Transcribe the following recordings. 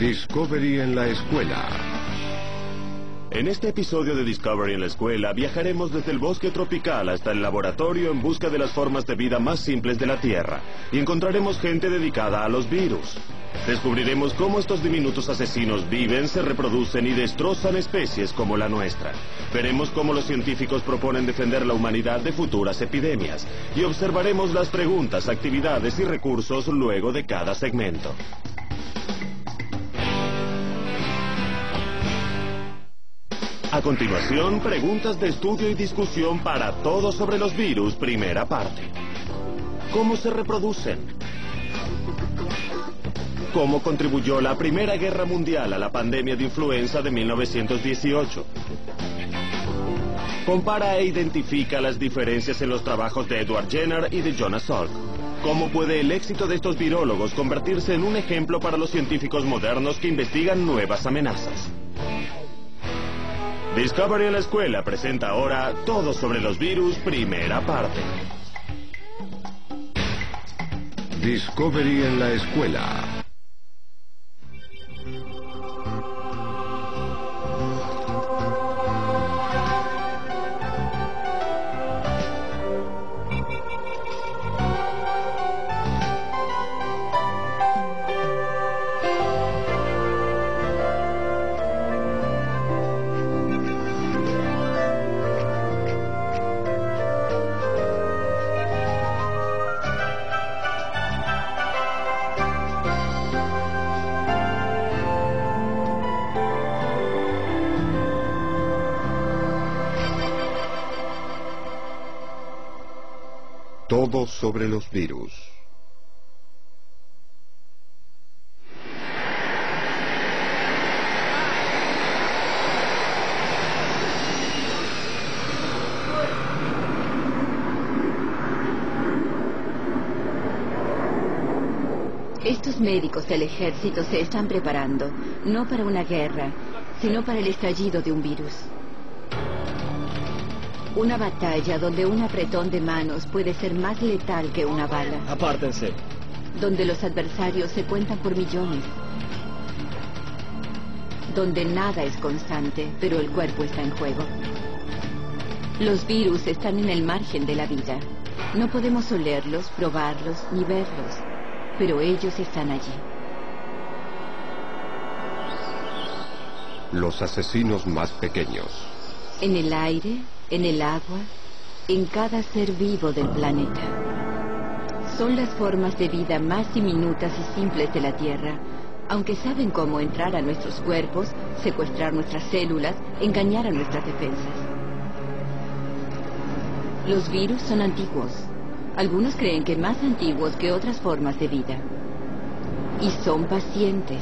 Discovery en la escuela. En este episodio de Discovery en la escuela viajaremos desde el bosque tropical hasta el laboratorio en busca de las formas de vida más simples de la Tierra y encontraremos gente dedicada a los virus. Descubriremos cómo estos diminutos asesinos viven, se reproducen y destrozan especies como la nuestra. Veremos cómo los científicos proponen defender la humanidad de futuras epidemias y observaremos las preguntas, actividades y recursos luego de cada segmento. A continuación, preguntas de estudio y discusión para todos sobre los virus, primera parte. ¿Cómo se reproducen? ¿Cómo contribuyó la Primera Guerra Mundial a la pandemia de influenza de 1918? Compara e identifica las diferencias en los trabajos de Edward Jenner y de Jonas Salk. ¿Cómo puede el éxito de estos virólogos convertirse en un ejemplo para los científicos modernos que investigan nuevas amenazas? Discovery en la escuela presenta ahora Todo sobre los virus, primera parte. Discovery en la escuela. Todo sobre los virus. Estos médicos del ejército se están preparando, no para una guerra, sino para el estallido de un virus. Una batalla donde un apretón de manos puede ser más letal que una bala. Apártense. Donde los adversarios se cuentan por millones. Donde nada es constante, pero el cuerpo está en juego. Los virus están en el margen de la vida. No podemos olerlos, probarlos, ni verlos, pero ellos están allí. Los asesinos más pequeños. En el aire, en el agua, en cada ser vivo del planeta. Son las formas de vida más diminutas y simples de la Tierra, aunque saben cómo entrar a nuestros cuerpos, secuestrar nuestras células, engañar a nuestras defensas. Los virus son antiguos. Algunos creen que más antiguos que otras formas de vida. Y son pacientes.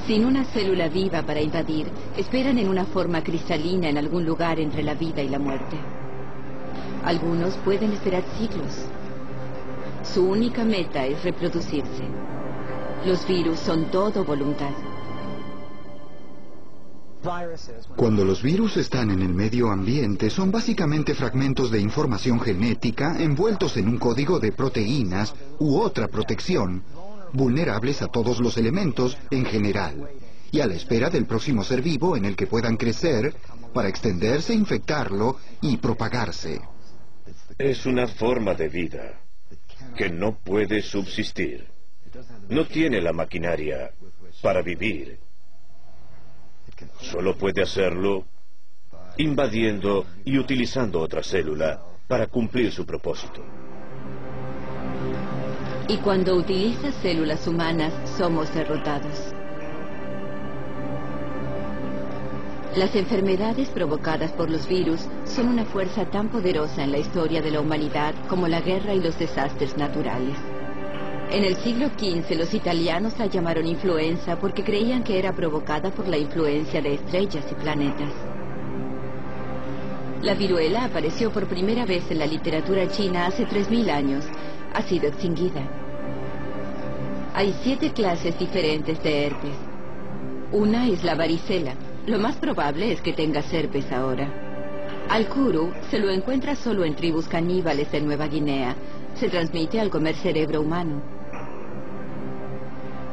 Sin una célula viva para invadir, esperan en una forma cristalina en algún lugar entre la vida y la muerte. Algunos pueden esperar siglos. Su única meta es reproducirse. Los virus son todo voluntad. Cuando los virus están en el medio ambiente, son básicamente fragmentos de información genética envueltos en un código de proteínas u otra protección, vulnerables a todos los elementos en general, y a la espera del próximo ser vivo en el que puedan crecer para extenderse, infectarlo y propagarse. Es una forma de vida que no puede subsistir. No tiene la maquinaria para vivir. Solo puede hacerlo invadiendo y utilizando otra célula para cumplir su propósito. Y cuando utiliza células humanas, somos derrotados. Las enfermedades provocadas por los virus son una fuerza tan poderosa en la historia de la humanidad como la guerra y los desastres naturales. En el siglo XV los italianos la llamaron influenza porque creían que era provocada por la influencia de estrellas y planetas. La viruela apareció por primera vez en la literatura china hace 3000 años. Ha sido extinguida. Hay 7 clases diferentes de herpes. Una es la varicela. Lo más probable es que tengas herpes ahora. Al kuru se lo encuentra solo en tribus caníbales de Nueva Guinea. Se transmite al comer cerebro humano.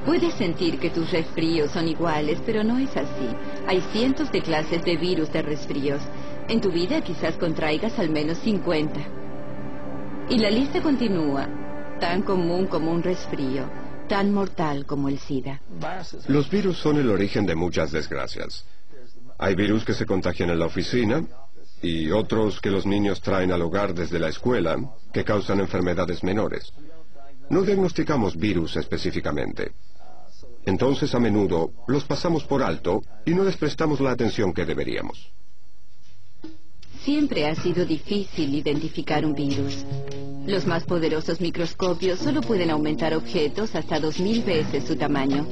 Puedes sentir que tus resfríos son iguales, pero no es así. Hay cientos de clases de virus de resfríos. En tu vida quizás contraigas al menos 50. Y la lista continúa. Tan común como un resfrío, tan mortal como el SIDA. Los virus son el origen de muchas desgracias. Hay virus que se contagian en la oficina y otros que los niños traen al hogar desde la escuela que causan enfermedades menores. No diagnosticamos virus específicamente. Entonces, a menudo, los pasamos por alto y no les prestamos la atención que deberíamos. Siempre ha sido difícil identificar un virus. Los más poderosos microscopios solo pueden aumentar objetos hasta 2000 veces su tamaño.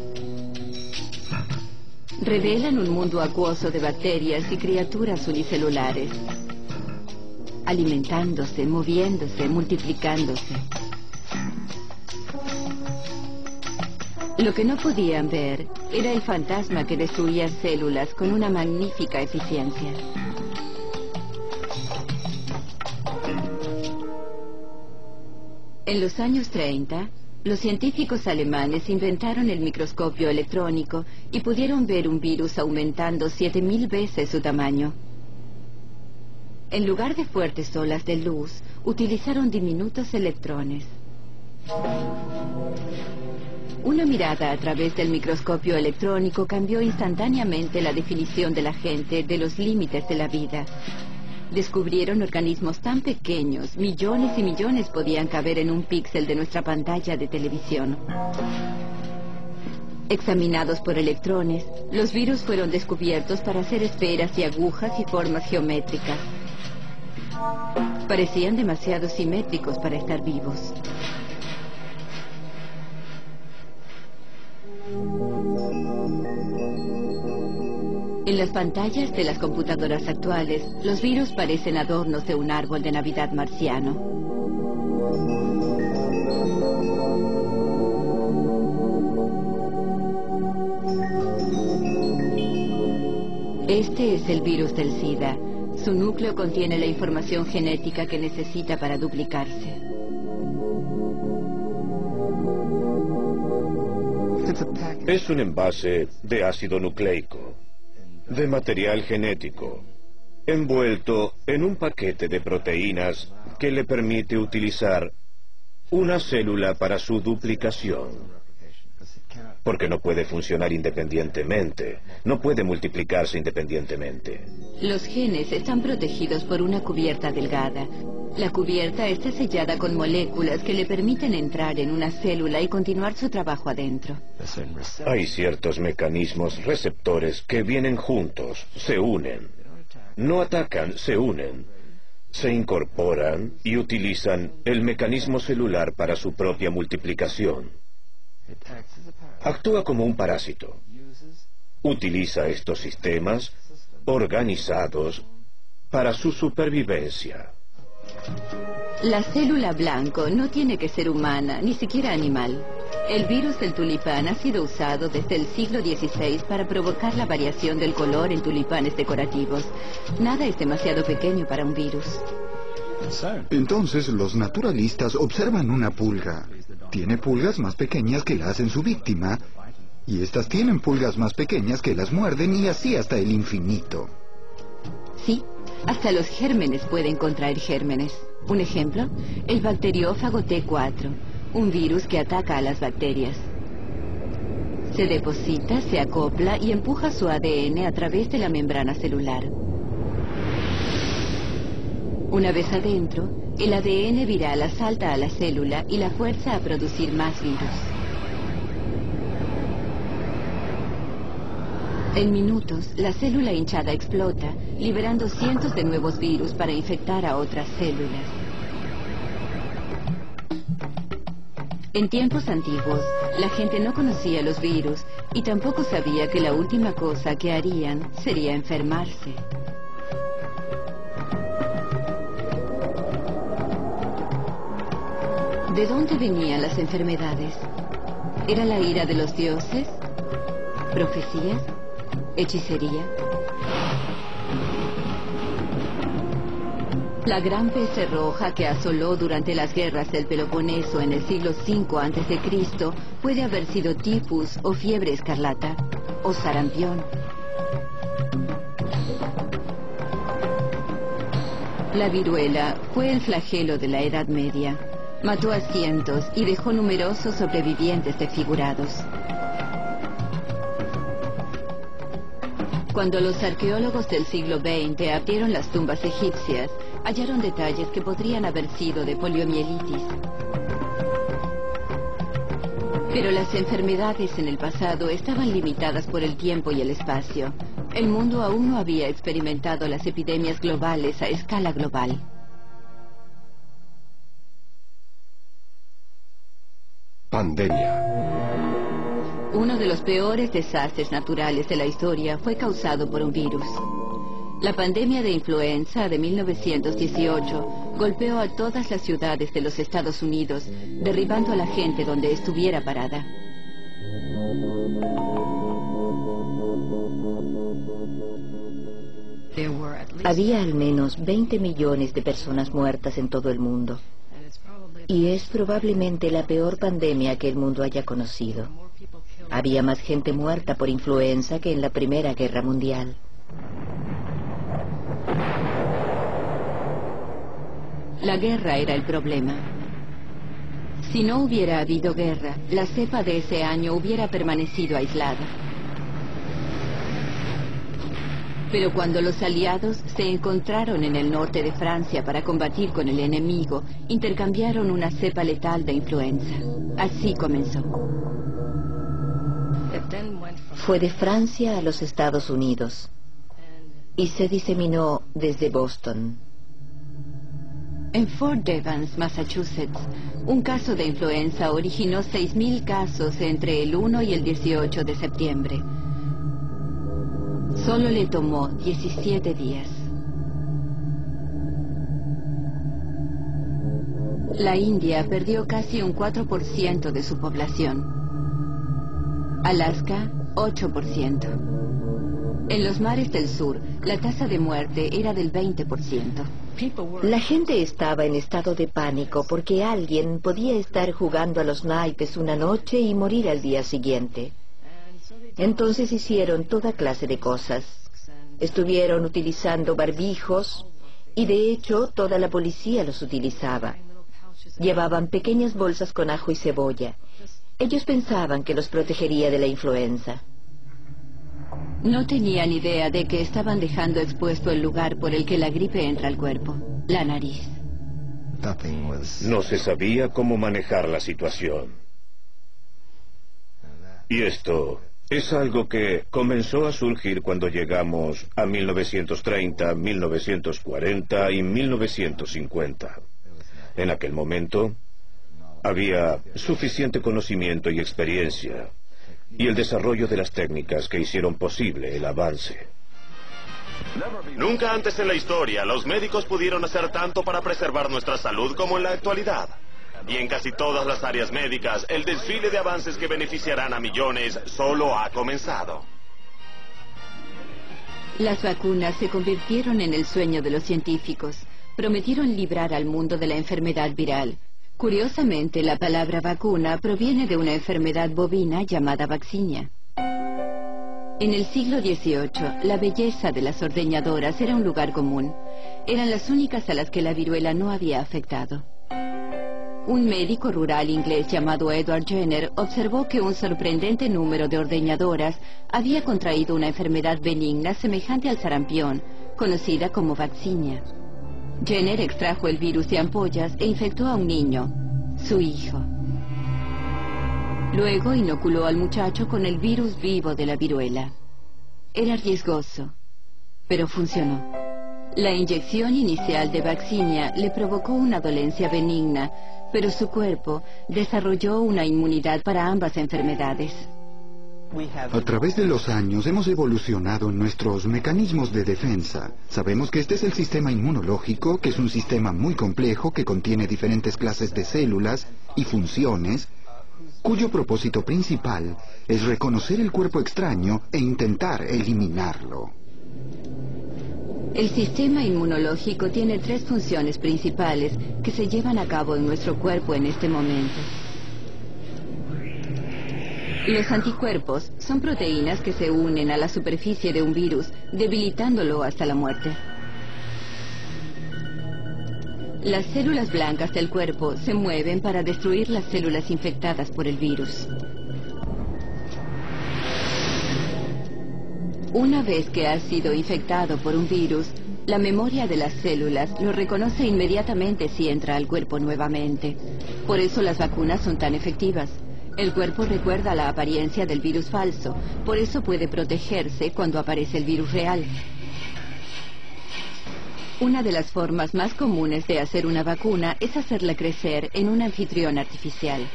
Revelan un mundo acuoso de bacterias y criaturas unicelulares, alimentándose, moviéndose, multiplicándose. Lo que no podían ver era el fantasma que destruía células con una magnífica eficiencia. En los años 30, los científicos alemanes inventaron el microscopio electrónico y pudieron ver un virus aumentando 7000 veces su tamaño. En lugar de fuertes olas de luz, utilizaron diminutos electrones. Una mirada a través del microscopio electrónico cambió instantáneamente la definición de la gente de los límites de la vida. Descubrieron organismos tan pequeños, millones y millones podían caber en un píxel de nuestra pantalla de televisión. Examinados por electrones, los virus fueron descubiertos para hacer esferas y agujas y formas geométricas. Parecían demasiado simétricos para estar vivos. En las pantallas de las computadoras actuales, los virus parecen adornos de un árbol de Navidad marciano. Este es el virus del SIDA. Su núcleo contiene la información genética que necesita para duplicarse. Es un envase de ácido nucleico, de material genético, envuelto en un paquete de proteínas que le permite utilizar una célula para su duplicación. Porque no puede funcionar independientemente, no puede multiplicarse independientemente. Los genes están protegidos por una cubierta delgada. La cubierta está sellada con moléculas que le permiten entrar en una célula y continuar su trabajo adentro. Hay ciertos mecanismos receptores que vienen juntos, se unen. No atacan, se unen. Se incorporan y utilizan el mecanismo celular para su propia multiplicación. Actúa como un parásito. Utiliza estos sistemas organizados para su supervivencia. La célula blanco no tiene que ser humana, ni siquiera animal. El virus del tulipán ha sido usado desde el siglo XVI para provocar la variación del color en tulipanes decorativos. Nada es demasiado pequeño para un virus. Entonces los naturalistas observan una pulga. Tiene pulgas más pequeñas que las en su víctima, y estas tienen pulgas más pequeñas que las muerden, y así hasta el infinito. Sí, hasta los gérmenes pueden contraer gérmenes. Un ejemplo, el bacteriófago T4, un virus que ataca a las bacterias. Se deposita, se acopla y empuja su ADN a través de la membrana celular. Una vez adentro, el ADN viral asalta a la célula y la fuerza a producir más virus. En minutos, la célula hinchada explota, liberando cientos de nuevos virus para infectar a otras células. En tiempos antiguos, la gente no conocía los virus y tampoco sabía que la última cosa que harían sería enfermarse. ¿De dónde venían las enfermedades? ¿Era la ira de los dioses? ¿Profecías? ¿Hechicería? La gran peste roja que asoló durante las guerras del Peloponeso en el siglo V a.C. puede haber sido tifus o fiebre escarlata o sarampión. La viruela fue el flagelo de la Edad Media. Mató a cientos y dejó numerosos sobrevivientes desfigurados. Cuando los arqueólogos del siglo XX abrieron las tumbas egipcias, hallaron detalles que podrían haber sido de poliomielitis. Pero las enfermedades en el pasado estaban limitadas por el tiempo y el espacio. El mundo aún no había experimentado las epidemias globales a escala global. Pandemia. Uno de los peores desastres naturales de la historia fue causado por un virus. La pandemia de influenza de 1918 golpeó a todas las ciudades de los Estados Unidos, derribando a la gente donde estuviera parada. Había al menos 20 millones de personas muertas en todo el mundo. Y es probablemente la peor pandemia que el mundo haya conocido. Había más gente muerta por influenza que en la Primera Guerra Mundial. La guerra era el problema. Si no hubiera habido guerra, la cepa de ese año hubiera permanecido aislada. Pero cuando los aliados se encontraron en el norte de Francia para combatir con el enemigo, intercambiaron una cepa letal de influenza. Así comenzó. Fue de Francia a los Estados Unidos y se diseminó desde Boston. En Fort Evans, Massachusetts, un caso de influenza originó 6.000 casos entre el 1 y el 18 de septiembre. Solo le tomó 17 días. La India perdió casi un 4% de su población. Alaska, 8%. En los mares del sur, la tasa de muerte era del 20%. La gente estaba en estado de pánico porque alguien podía estar jugando a los naipes una noche y morir al día siguiente. Entonces hicieron toda clase de cosas. Estuvieron utilizando barbijos y de hecho toda la policía los utilizaba. Llevaban pequeñas bolsas con ajo y cebolla. Ellos pensaban que los protegería de la influenza. No tenían idea de que estaban dejando expuesto el lugar por el que la gripe entra al cuerpo, la nariz. No se sabía cómo manejar la situación. Y esto es algo que comenzó a surgir cuando llegamos a 1930, 1940 y 1950. En aquel momento había suficiente conocimiento y experiencia y el desarrollo de las técnicas que hicieron posible el avance. Nunca antes en la historia los médicos pudieron hacer tanto para preservar nuestra salud como en la actualidad. Y en casi todas las áreas médicas, el desfile de avances que beneficiarán a millones solo ha comenzado. Las vacunas se convirtieron en el sueño de los científicos. Prometieron librar al mundo de la enfermedad viral. Curiosamente, la palabra vacuna proviene de una enfermedad bovina llamada vaccinia. En el siglo XVIII, la belleza de las ordeñadoras era un lugar común. Eran las únicas a las que la viruela no había afectado. Un médico rural inglés llamado Edward Jenner observó que un sorprendente número de ordeñadoras había contraído una enfermedad benigna semejante al sarampión, conocida como vaccinia. Jenner extrajo el virus de ampollas e infectó a un niño, su hijo. Luego inoculó al muchacho con el virus vivo de la viruela. Era riesgoso, pero funcionó. La inyección inicial de vaccinia le provocó una dolencia benigna, pero su cuerpo desarrolló una inmunidad para ambas enfermedades. A través de los años hemos evolucionado en nuestros mecanismos de defensa. Sabemos que este es el sistema inmunológico, que es un sistema muy complejo que contiene diferentes clases de células y funciones, cuyo propósito principal es reconocer el cuerpo extraño e intentar eliminarlo. El sistema inmunológico tiene 3 funciones principales que se llevan a cabo en nuestro cuerpo en este momento. Los anticuerpos son proteínas que se unen a la superficie de un virus, debilitándolo hasta la muerte. Las células blancas del cuerpo se mueven para destruir las células infectadas por el virus. Una vez que ha sido infectado por un virus, la memoria de las células lo reconoce inmediatamente si entra al cuerpo nuevamente. Por eso las vacunas son tan efectivas. El cuerpo recuerda la apariencia del virus falso, por eso puede protegerse cuando aparece el virus real. Una de las formas más comunes de hacer una vacuna es hacerla crecer en un anfitrión artificial.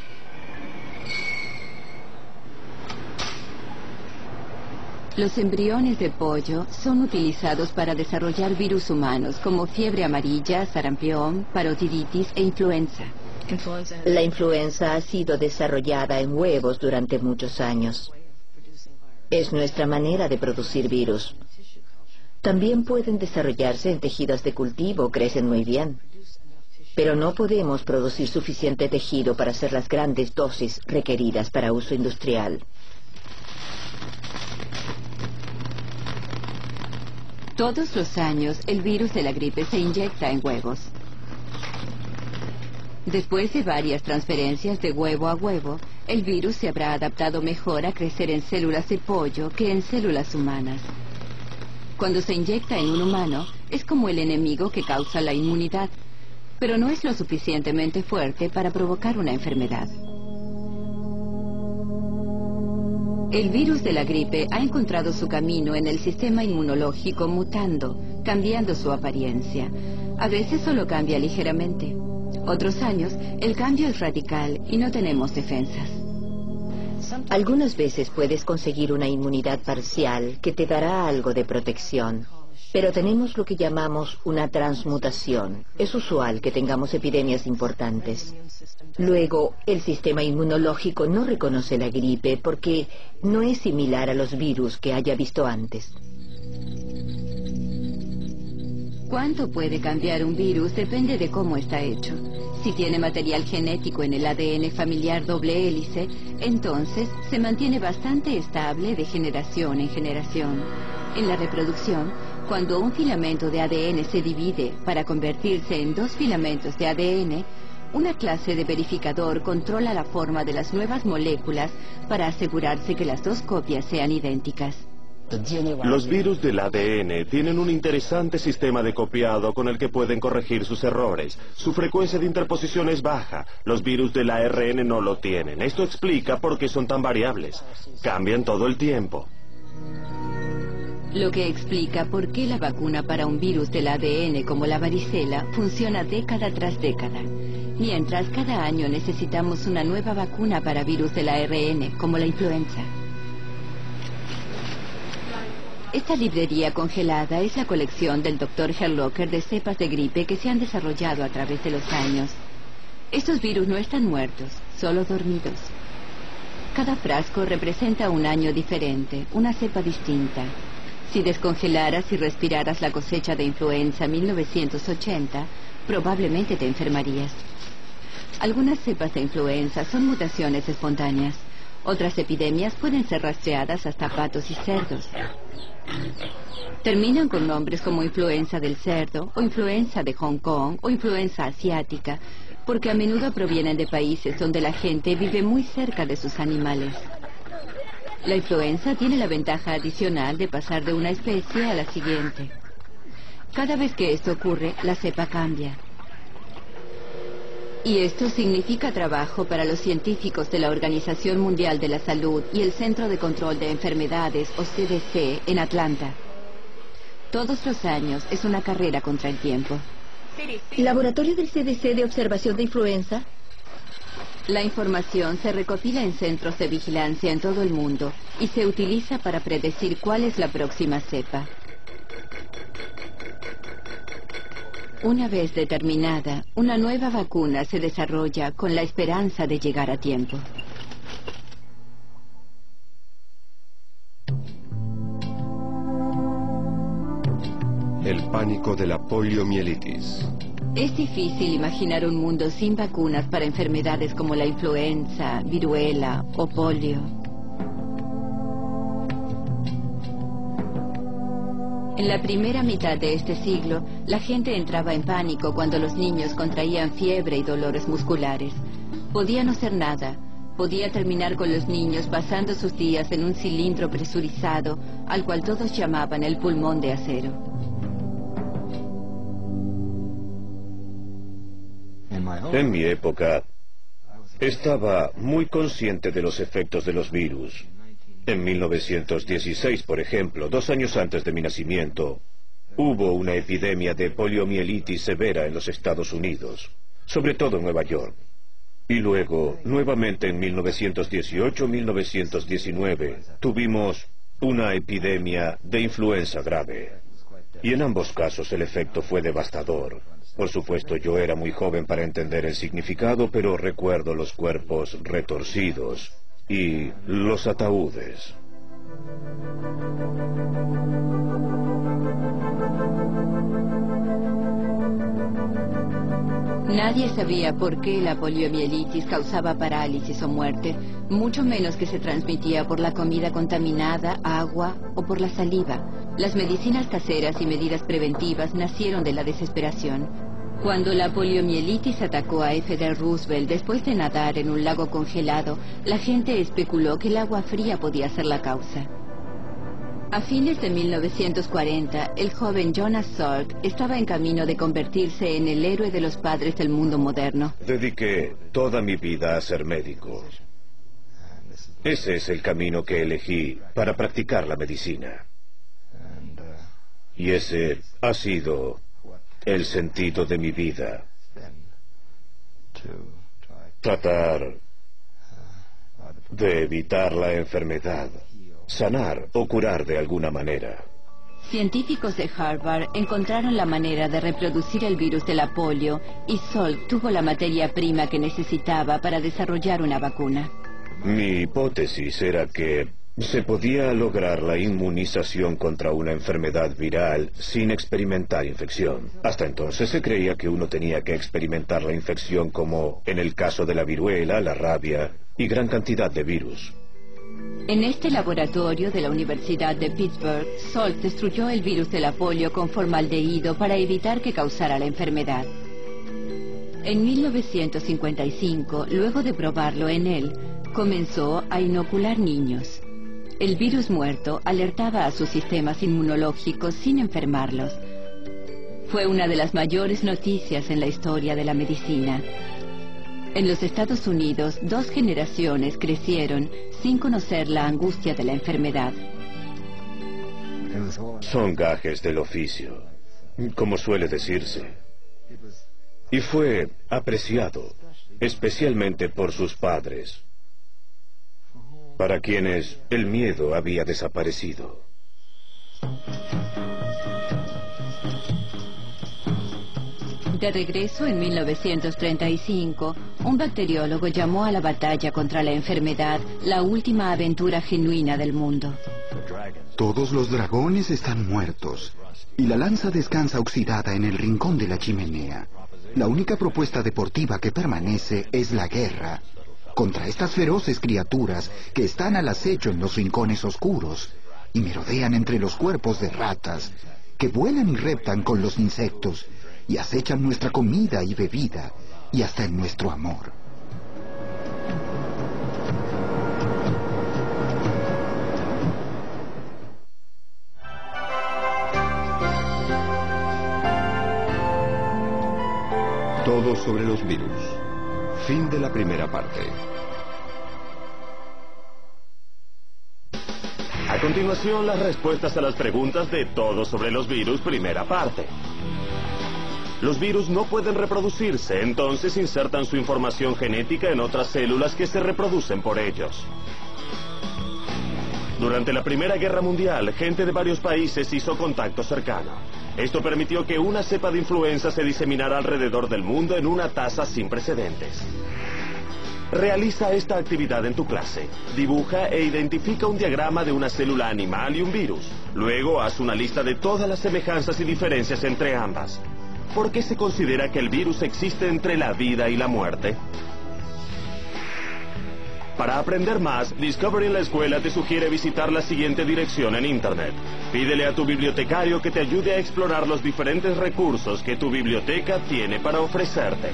Los embriones de pollo son utilizados para desarrollar virus humanos como fiebre amarilla, sarampión, parotiditis e influenza. La influenza ha sido desarrollada en huevos durante muchos años. Es nuestra manera de producir virus. También pueden desarrollarse en tejidos de cultivo, crecen muy bien. Pero no podemos producir suficiente tejido para hacer las grandes dosis requeridas para uso industrial. Todos los años, el virus de la gripe se inyecta en huevos. Después de varias transferencias de huevo a huevo, el virus se habrá adaptado mejor a crecer en células de pollo que en células humanas. Cuando se inyecta en un humano, es como el enemigo que causa la inmunidad, pero no es lo suficientemente fuerte para provocar una enfermedad. El virus de la gripe ha encontrado su camino en el sistema inmunológico mutando, cambiando su apariencia. A veces solo cambia ligeramente. Otros años, el cambio es radical y no tenemos defensas. Algunas veces puedes conseguir una inmunidad parcial que te dará algo de protección. Pero tenemos lo que llamamos una transmutación. Es usual que tengamos epidemias importantes. Luego, el sistema inmunológico no reconoce la gripe porque no es similar a los virus que haya visto antes. ¿Cuánto puede cambiar un virus? Depende de cómo está hecho. Si tiene material genético en el ADN familiar doble hélice, entonces se mantiene bastante estable de generación en generación. En la reproducción, cuando un filamento de ADN se divide para convertirse en 2 filamentos de ADN, una clase de verificador controla la forma de las nuevas moléculas para asegurarse que las 2 copias sean idénticas. Los virus del ADN tienen un interesante sistema de copiado con el que pueden corregir sus errores. Su frecuencia de interposición es baja. Los virus del ARN no lo tienen. Esto explica por qué son tan variables. Cambian todo el tiempo. Lo que explica por qué la vacuna para un virus del ADN como la varicela funciona década tras década. Mientras cada año necesitamos una nueva vacuna para virus del ARN como la influenza. Esta librería congelada es la colección del Dr. Herlocker de cepas de gripe que se han desarrollado a través de los años. Estos virus no están muertos, solo dormidos. Cada frasco representa un año diferente, una cepa distinta. Si descongelaras y respiraras la cosecha de influenza 1980, probablemente te enfermarías. Algunas cepas de influenza son mutaciones espontáneas. Otras epidemias pueden ser rastreadas hasta patos y cerdos. Terminan con nombres como influenza del cerdo, o influenza de Hong Kong, o influenza asiática, porque a menudo provienen de países donde la gente vive muy cerca de sus animales. La influenza tiene la ventaja adicional de pasar de una especie a la siguiente. Cada vez que esto ocurre, la cepa cambia. Y esto significa trabajo para los científicos de la Organización Mundial de la Salud y el Centro de Control de Enfermedades, o CDC, en Atlanta. Todos los años es una carrera contra el tiempo. ¿Laboratorio del CDC de observación de influenza? La información se recopila en centros de vigilancia en todo el mundo y se utiliza para predecir cuál es la próxima cepa. Una vez determinada, una nueva vacuna se desarrolla con la esperanza de llegar a tiempo. El pánico de la poliomielitis. Es difícil imaginar un mundo sin vacunas para enfermedades como la influenza, viruela o polio. En la primera mitad de este siglo, la gente entraba en pánico cuando los niños contraían fiebre y dolores musculares. Podía no ser nada. Podía terminar con los niños pasando sus días en un cilindro presurizado, al cual todos llamaban el pulmón de acero. En mi época, estaba muy consciente de los efectos de los virus. En 1916, por ejemplo, 2 años antes de mi nacimiento, hubo una epidemia de poliomielitis severa en los Estados Unidos, sobre todo en Nueva York. Y luego, nuevamente en 1918-1919, tuvimos una epidemia de influenza grave. Y en ambos casos el efecto fue devastador. Por supuesto, yo era muy joven para entender el significado, pero recuerdo los cuerpos retorcidos y los ataúdes. Nadie sabía por qué la poliomielitis causaba parálisis o muerte, mucho menos que se transmitía por la comida contaminada, agua o por la saliva. Las medicinas caseras y medidas preventivas nacieron de la desesperación. Cuando la poliomielitis atacó a F.D. Roosevelt después de nadar en un lago congelado, la gente especuló que el agua fría podía ser la causa. A fines de 1940, el joven Jonas Salk estaba en camino de convertirse en el héroe de los padres del mundo moderno. Dediqué toda mi vida a ser médico. Ese es el camino que elegí para practicar la medicina. Y ese ha sido el sentido de mi vida. Tratar de evitar la enfermedad, sanar o curar de alguna manera. Científicos de Harvard encontraron la manera de reproducir el virus de la polio y Salk tuvo la materia prima que necesitaba para desarrollar una vacuna. Mi hipótesis era que se podía lograr la inmunización contra una enfermedad viral sin experimentar infección. Hasta entonces se creía que uno tenía que experimentar la infección como en el caso de la viruela, la rabia y gran cantidad de virus. En este laboratorio de la Universidad de Pittsburgh, Salk destruyó el virus de la polio con formaldehído para evitar que causara la enfermedad. En 1955, luego de probarlo en él, comenzó a inocular niños. El virus muerto alertaba a sus sistemas inmunológicos sin enfermarlos. Fue una de las mayores noticias en la historia de la medicina. En los Estados Unidos, 2 generaciones crecieron sin conocer la angustia de la enfermedad. Son gajes del oficio, como suele decirse. Y fue apreciado, especialmente por sus padres, para quienes el miedo había desaparecido. De regreso en 1935, un bacteriólogo llamó a la batalla contra la enfermedad la última aventura genuina del mundo. Todos los dragones están muertos y la lanza descansa oxidada en el rincón de la chimenea. La única propuesta deportiva que permanece es la guerra contra estas feroces criaturas que están al acecho en los rincones oscuros y merodean entre los cuerpos de ratas, que vuelan y reptan con los insectos y acechan nuestra comida y bebida y hasta en nuestro amor. Todo sobre los virus. Fin de la primera parte. A continuación, las respuestas a las preguntas de Todo sobre los virus, primera parte. Los virus no pueden reproducirse, entonces insertan su información genética en otras células que se reproducen por ellos. Durante la Primera Guerra Mundial, gente de varios países hizo contacto cercano. Esto permitió que una cepa de influenza se diseminara alrededor del mundo en una tasa sin precedentes. Realiza esta actividad en tu clase. Dibuja e identifica un diagrama de una célula animal y un virus. Luego haz una lista de todas las semejanzas y diferencias entre ambas. ¿Por qué se considera que el virus existe entre la vida y la muerte? Para aprender más, Discovery en la Escuela te sugiere visitar la siguiente dirección en Internet. Pídele a tu bibliotecario que te ayude a explorar los diferentes recursos que tu biblioteca tiene para ofrecerte.